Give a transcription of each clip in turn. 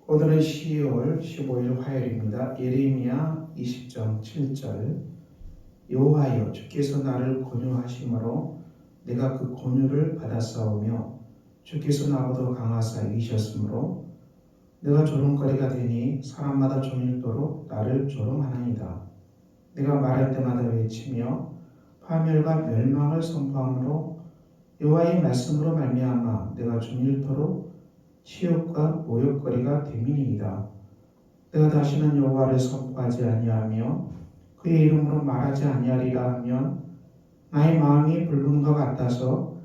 오늘은 12월 15일 화요일입니다. 예레미야 20장 7절 여호와여 주께서 나를 권유하심으로 내가 그 권유를 받았사오며 주께서 나보다 강하사 이기셨으므로 내가 조롱거리가 되니 사람마다 종일토록 나를 조롱하나이다. 내가 말할 때마다 외치며 파멸과 멸망을 선포함으로 여호와의 말씀으로 말미암아 내가 종일토록 치욕과 모욕거리가 됨이니이다. 내가 다시는 여호와를 선포하지 아니하며 그의 이름으로 말하지 아니하리라 하면 나의 마음이 붉은것 같아서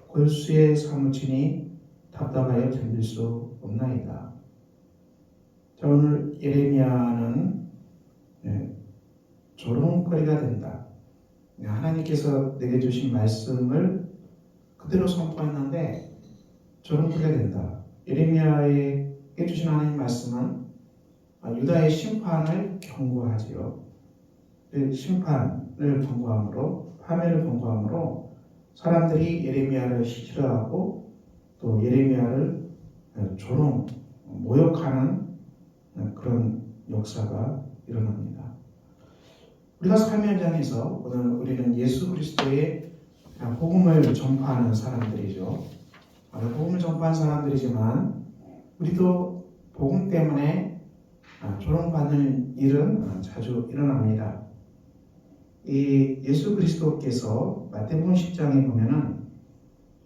골수에 사무치니 답답하여 견딜 수 없나이다. 자, 오늘 예레미야는 조롱거리가 된다. 하나님께서 내게 주신 말씀을 그대로 선포했는데 조롱거리가 된다. 예레미야에게 주신 하나님 말씀은 유다의 심판을 경고하지요. 심판을 경고함으로 파멸을 경고함으로 사람들이 예레미야를 싫어하고 또 예레미야를 조롱, 모욕하는 그런 역사가 일어납니다. 우리가 삶의 현장에서 오늘 우리는 예수 그리스도의 복음을 전파하는 사람들이죠. 복음을 전파하는 사람들이지만 우리도 복음 때문에 조롱받는 일은 자주 일어납니다. 이 예수 그리스도께서 마태복음 10장에 보면은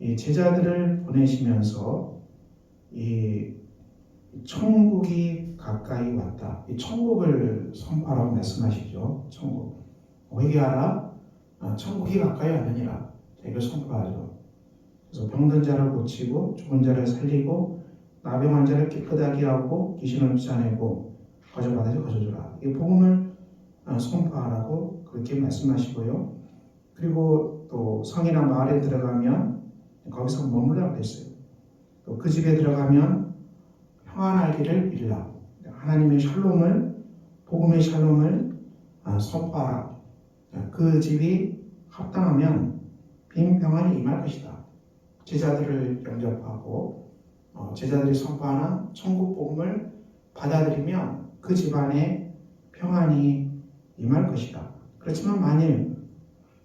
이 제자들을 보내시면서 이 천국이 가까이 왔다. 이 천국을 선포하라고 말씀하시죠. 천국. 회개하라. 천국이 가까이 왔느니라. 이걸 선포하죠. 그래서 병든 자를 고치고 죽은 자를 살리고 나병한 자를 깨끗하게 하고 귀신을 쫓아내고 거저받아서 거저주라. 이 복음을 선포하라고 그렇게 말씀하시고요. 그리고 또 성이나 마을에 들어가면 거기서 머물라고 했어요. 또 그 집에 들어가면 평안하기를 빌라. 하나님의 샬롬을 복음의 샬롬을 선포하라. 그 집이 합당하면 빈 평안이 임할 것이다. 제자들을 영접하고 제자들이 선포하는 천국 복음을 받아들이면 그 집안에 평안이 임할 것이다. 그렇지만 만일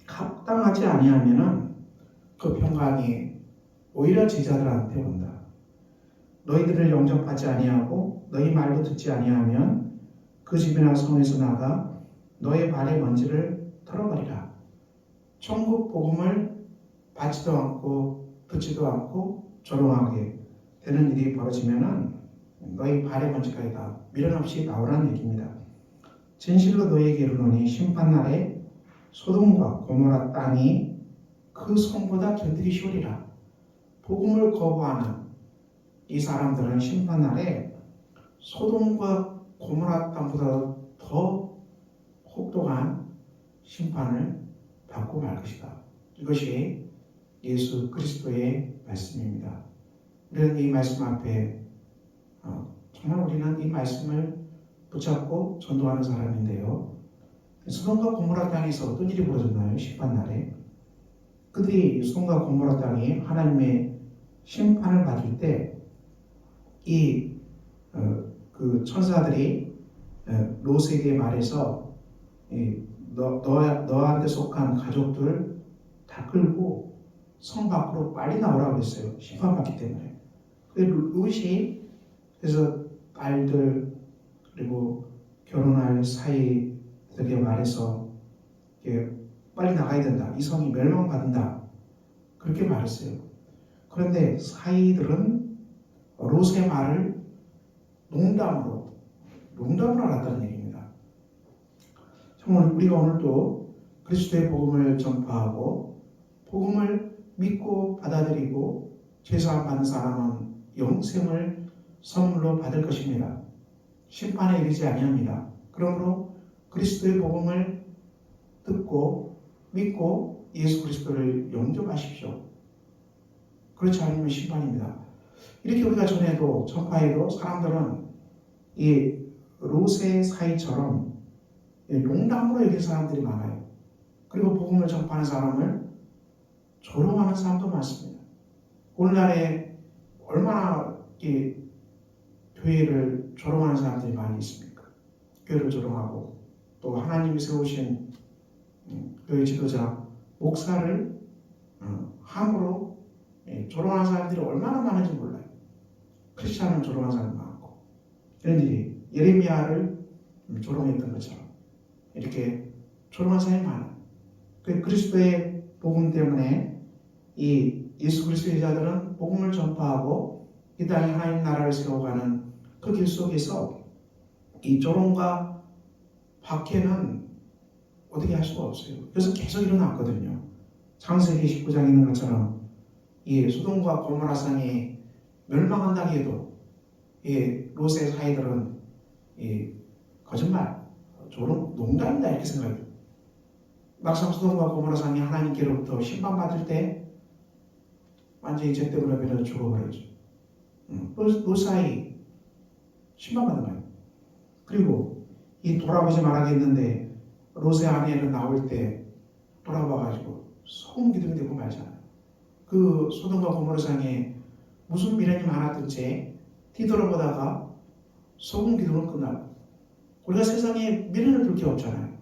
합당하지 아니하면은 그 평강이 오히려 제자들한테 온다. 너희들을 영접하지 아니하고 너희 말도 듣지 아니하면 그 집이나 성에서 나가 너의 발의 먼지를 털어버리라. 천국 복음을 받지도 않고 듣지도 않고 조롱하게 되는 일이 벌어지면은 너희 발의 먼지까지 다 미련 없이 나오라는 얘기입니다. 진실로 너희에게 이르노니 심판날에 소돔과 고모라 땅이 그 성보다 견디기 쉬우리라. 복음을 거부하는 이 사람들은 심판날에 소돔과 고모라 땅보다 더 혹독한 심판을 받고 말 것이다. 이것이 예수 그리스도의 말씀입니다. 우리는 이 말씀 앞에 정말 우리는 이 말씀을 붙잡고 전도하는 사람인데요. 소돔과 고모라 땅에서 어떤 일이 벌어졌나요? 심판날에 그들이 소돔과 고모라 땅이 하나님의 심판을 받을 때 그 천사들이 롯에게 말해서 너한테 속한 가족들 다 끌고 성 밖으로 빨리 나오라고 했어요. 심판받기 때문에. 롯이 그래서 딸들 그리고 결혼할 사이들에게 말해서 빨리 나가야 된다. 이 성이 멸망받는다. 그렇게 말했어요. 그런데 사이들은 롯의 말을 농담으로 알았다는 얘기입니다. 정말 우리가 오늘도 그리스도의 복음을 전파하고 복음을 믿고 받아들이고 죄사함 받는 사람은 영생을 선물로 받을 것입니다. 심판에 이르지 아니합니다. 그러므로 그리스도의 복음을 듣고 믿고 예수 그리스도를 영접하십시오. 그렇지 않으면 심판입니다. 이렇게 우리가 전해도 전파해도 사람들은 이 롯의 사이처럼 농담으로 여기는 사람들이 많아요. 그리고 복음을 전파하는 사람을 조롱하는 사람도 많습니다. 오늘날에 얼마나 교회를 조롱하는 사람들이 많이 있습니까? 교회를 조롱하고 또 하나님이 세우신 교회 지도자, 목사를 함부로 조롱하는 사람들이 얼마나 많은지 몰라요. 크리스찬을 조롱하는 사람이 많고 이런 일이 예레미야를 조롱했던 것처럼 이렇게 조롱하는 사람이 많아요. 그리스도의 복음 때문에 이 예수 그리스도의 자들은 복음을 전파하고 이 땅에 하나님 나라를 세워가는 그 길 속에서 이 조롱과 박해는 어떻게 할 수가 없어요. 그래서 계속 일어났거든요. 창세기 19장에 있는 것처럼 이 소돔과 고모라 성이 멸망한다 해도 이 롯의 사이들은 이 거짓말, 조롱, 농담이다 이렇게 생각해요. 막상 소돔과 고모라 성이 하나님께로부터 심판받을 때 완전히 죄 때문에 변해서 죽어버렸죠. 롯 사이 심판받은 거예요. 그리고 이 돌아보지 말아야겠는데 롯의 아내는 나올 때 돌아봐가지고 소금 기둥이 되고 말잖아요. 그 소돔과 고모라 성에 무슨 미련이 많았던 채 뒤돌아보다가 소금 기둥은 끝나고 우리가 세상에 미련을 둘 게 없잖아요.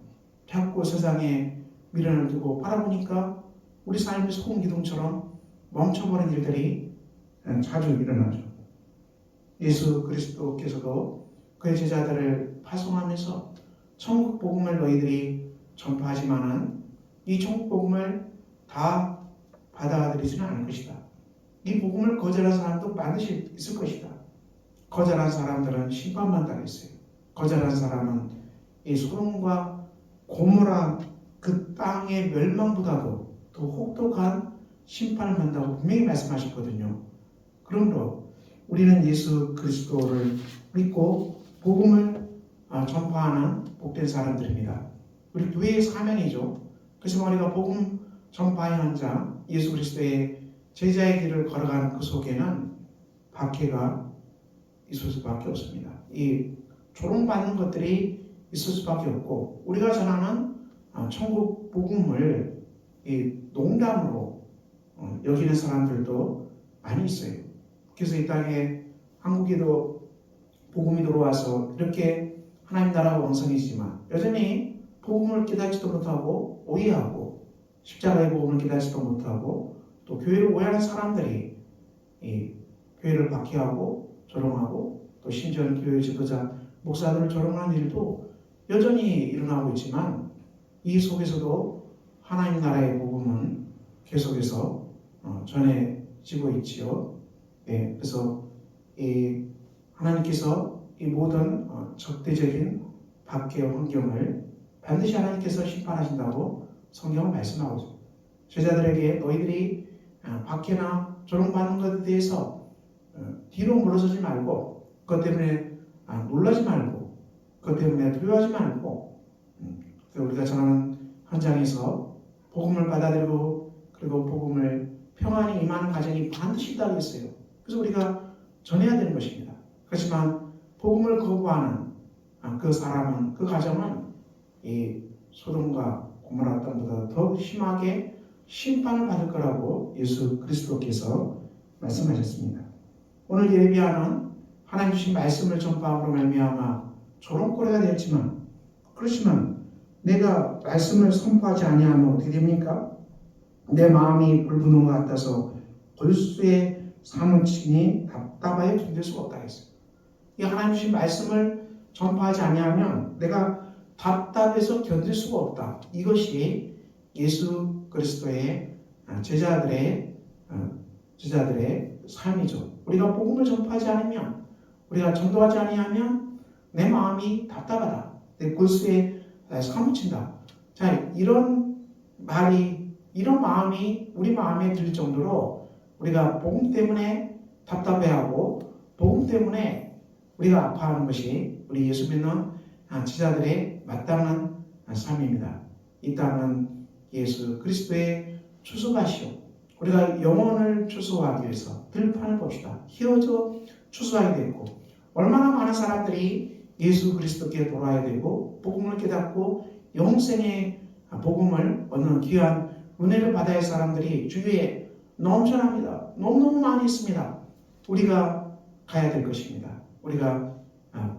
자꾸 세상에 미련을 두고 바라보니까 우리 삶이 소금 기둥처럼 멈춰버린 일들이 자주 일어나죠. 예수 그리스도께서도 그의 제자들을 파송하면서 천국 복음을 너희들이 전파하지만은 이 천국 복음을 다 받아들이지는 않을 것이다. 이 복음을 거절한 사람도 반드시 있을 것이다. 거절한 사람들은 심판만 당했어요. 거절한 사람은 이 소돔과 고모라 그 땅의 멸망보다도 더 혹독한 심판을 받는다고 분명히 말씀하셨거든요. 그러므로 우리는 예수 그리스도를 믿고 복음을 전파하는 복된 사람들입니다. 우리 교회의 사명이죠. 그래서 우리가 복음 전파의 현장, 예수 그리스도의 제자의 길을 걸어가는 그 속에는 박해가 있을 수밖에 없습니다. 이 조롱받는 것들이 있을 수밖에 없고 우리가 전하는 천국 복음을 이 농담으로 여기는 사람들도 많이 있어요. 그래서 이 땅에 한국에도 복음이 들어와서 이렇게 하나님 나라가 왕성해지지만 여전히 복음을 깨닫지도 못하고 오해하고 십자가의 복음을 깨닫지도 못하고 또 교회를 오해하는 사람들이 이 교회를 박해하고 조롱하고 또 심지어는 교회 지도자 목사들을 조롱하는 일도 여전히 일어나고 있지만 이 속에서도 하나님 나라의 복음은 계속해서 전해지고 있지요. 그래서 이 하나님께서 이 모든 적대적인 박해 환경을 반드시 하나님께서 심판하신다고 성경은 말씀하고 있습니다. 제자들에게 너희들이 박해나 조롱받는 것에 대해서 뒤로 물러서지 말고 그것 때문에 놀라지 말고 그것 때문에 두려워하지 말고 우리가 전하는 현장에서 복음을 받아들이고 그리고 복음을 평안히 임하는 과정이 반드시 있다고 했어요. 그래서 우리가 전해야 되는 것입니다. 그렇지만 복음을 거부하는 그 사람은 그 가정은 이 소돔과 고모라 땅보다 더 심하게 심판을 받을 거라고 예수 그리스도께서 말씀하셨습니다. 오늘 예레미야는 하나님 주신 말씀을 전파함으로 말미암아 조롱거리가 되었지만 그렇지만 내가 말씀을 선포하지 아니하면 어떻게 됩니까? 내 마음이 불붙는 것 같아서 골수에 사무치니 답답하여 견딜 수가 없다 했어요. 이 하나님 주신 말씀을 전파하지 아니하면 내가 답답해서 견딜 수가 없다. 이것이 예수 그리스도의 제자들의 삶이죠. 우리가 복음을 전파하지 않으면 우리가 전도하지 아니하면 내 마음이 답답하다. 내 골수에 사무친다. 자, 이런 말이 이런 마음이 우리 마음에 들 정도로 우리가 복음 때문에 답답해하고 복음 때문에 우리가 아파하는 것이 우리 예수 믿는 제자들의 마땅한 삶입니다. 이 땅은 예수 그리스도의 추수밭이요. 우리가 영혼을 추수하기 위해서 들판을 봅시다. 휘어져 추수하게 되고 얼마나 많은 사람들이 예수 그리스도께 돌아야 되고 복음을 깨닫고 영생의 복음을 얻는 귀한 은혜를 받아야 할 사람들이 주위에 넘쳐납니다. 너무너무 많이 있습니다. 우리가 가야 될 것입니다. 우리가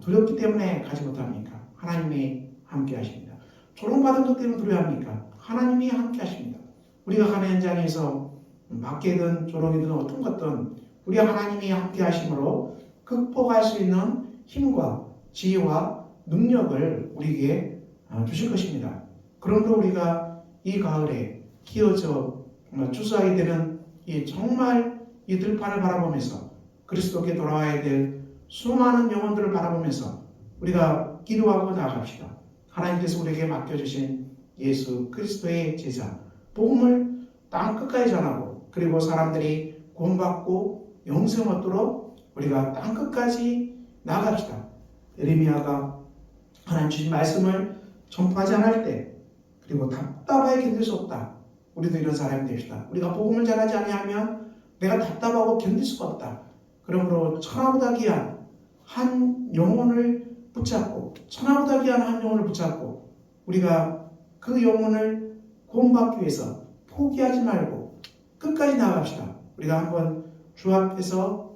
두렵기 때문에 가지 못합니까? 하나님이 함께 하십니다. 조롱받은 것 때문에 두려워합니까? 하나님이 함께 하십니다. 우리가 가는 현장에서 막개든 조롱이든 어떤 것든 우리 하나님이 함께 하심으로 극복할 수 있는 힘과 지혜와 능력을 우리에게 주실 것입니다. 그러므로 우리가 이 가을에 기어져 추수하게 되는 정말 이 들판을 바라보면서 그리스도께 돌아와야 될 수많은 영혼들을 바라보면서 우리가 기도하고 나아갑시다. 하나님께서 우리에게 맡겨주신 예수 그리스도의 제자, 복음을 땅 끝까지 전하고 그리고 사람들이 구원받고 영생 얻도록 우리가 땅 끝까지 나아갑시다. 예레미야가 하나님 주신 말씀을 전파하지 않을 때 그리고 답답하게 견딜 수 없다. 우리도 이런 사람이 됩시다. 우리가 복음을 전하지 아니하면 내가 답답하고 견딜 수가 없다. 그러므로 천하보다 귀한 한 영혼을 붙잡고 천하보다 귀한 한 영혼을 붙잡고 우리가 그 영혼을 구원받기 위해서 포기하지 말고 끝까지 나아갑시다. 우리가 한번 주 앞에서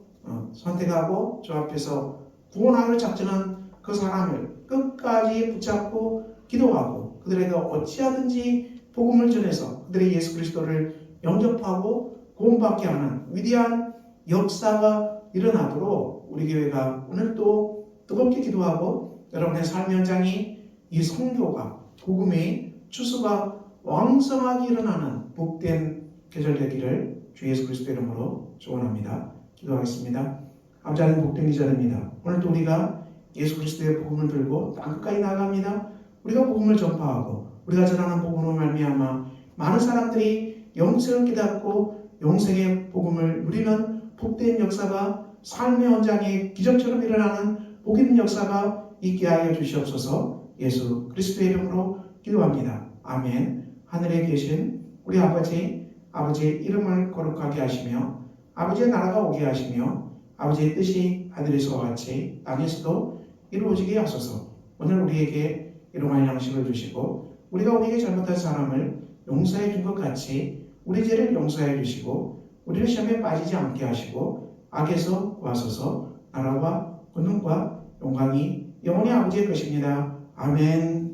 선택하고 주 앞에서 구원하기로 작정한 그 사람을 끝까지 붙잡고 기도하고 그들에게 어찌하든지 복음을 전해서 그들의 예수 그리스도를 영접하고 구원받게 하는 위대한 역사가 일어나도록 우리 교회가 오늘도 뜨겁게 기도하고 여러분의 삶 현장이 이 선교가 복음의 추수가 왕성하게 일어나는 복된 계절 되기를 주 예수 그리스도 이름으로 축원합니다. 기도하겠습니다. 아버지 하나님 복된 계절입니다. 오늘도 우리가 예수 그리스도의 복음을 들고 땅끝까지 나아갑니다. 우리가 복음을 전파하고 우리가 전하는 복음으로 말미암아 많은 사람들이 영생을 깨닫고 영생의 복음을 누리는 복된 역사가 삶의 현장에 기적처럼 일어나는 복 있는 역사가 있게 하여 주시옵소서. 예수 그리스도의 이름으로 기도합니다. 아멘. 하늘에 계신 우리 아버지의 이름을 거룩하게 하시며 아버지의 나라가 오게 하시며 아버지의 뜻이 하늘에서와 같이 땅에서도 이루어지게 하소서. 오늘 우리에게 일용할 양식을 주시고 우리가 우리에게 잘못한 사람을 용서해 준 것 같이 우리 죄를 용서해 주시고 우리를 시험에 빠지지 않게 하시고 악에서 구하소서. 나라와 권능과 영광이 영원히 아버지의 것입니다. 아멘.